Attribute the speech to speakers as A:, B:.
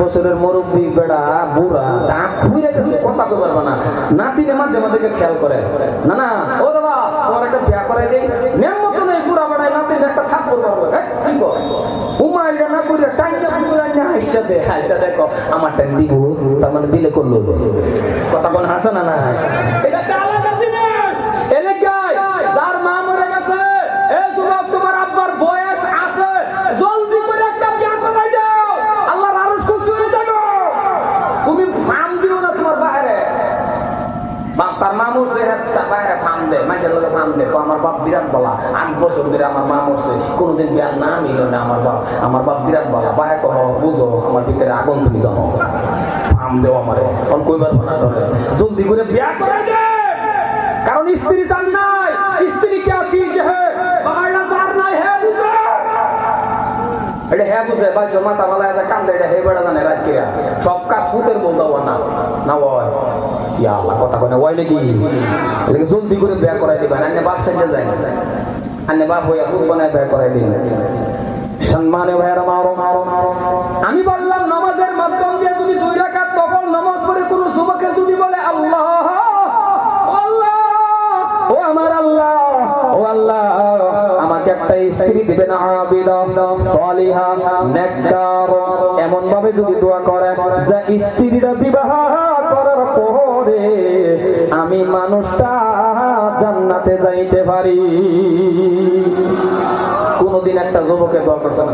A: বছরের মুরব্বী বেড়া বুড়া দাঁত খুইরে গেছে, কথা কই পারবে না। নাতিনে মাঝে মাঝে খেয়াল করে, না না ও দাদা তোমার একটা বিয়া করে দেই, নেমতো নেই বুড়া বেড়ায় নাতিনে একটা থাপ্পড় মারবো। কি কর উমাইরা না কইরা টাইনা পুরা না হাইসা দেখো আমার টাইম দিব, তার মানে দিলে করলো। কথা কোন হাসে না না, এটা একটা আলাদা জিনিস। এলাকায় যার মা মরে গেছে, এই যুবক তোমার আব্বার বয়স আছে, জলদি করে একটা বিয়া করাই দাও, আল্লাহর আরশ খুশি হয়ে যাবে। তুমি ফার্ম দিও না তোমার বাইরে, বাপ তার মা মরছে তার বাইরে ফার্ম দেয়, মাঝে লোকে ফার্ম দেয়। আমার বাপ বিরাট বলা, 8 বছর ধরে আমার মা মরছে, কোনোদিন বিয়ার না মিল না। আমার বাপ বিরাট বলা, বাইরে কহ বুঝো আমার ভিতরে আগুন, তুমি জানো ফার্ম দেও আমারে, অন কইবার না ধরে জলদি করে বিয়া করাই দে। কারণ স্ত্রী চান নাই, স্ত্রী কে আছে যে বাগাড়া তার নাই হে বুঝে, এটা হে বুঝে ভাই জমাতা বলা আছে কান্দে, এটা হে বেড়া জানে রাত কিরা সব কাজ ফুতের বলতো না না হয়। ইয়া আল্লাহ কথা কয় না ওই নাকি এটাকে জলদি করে বিয়া করাই দিবেন। আন্নে বাপ সাইজে যায়, আন্নে বাপ হইয়া ফুট বানায় বিয়া করাই দিবেন। সম্মানে ভাইরা মারো মারো মারো, আমি বললাম নামাজের মাধ্যম দিয়ে যদি 2 রাকাত নফল নামাজ পড়ে কোন যুবকে যদি বলে আল্লাহ আল্লাহ ও আমার আল্লাহ, ও আল্লাহ আমাকে একটা স্ত্রী দিবেন আবিদা সালিহা নেককার, এমন ভাবে যদি দোয়া করে যে স্ত্রীরা বিবাহ করার পরে আমি মানুষটা জান্নাতে যাইতে পারি। কোনদিন একটা যুবকের দোয়া করছে না?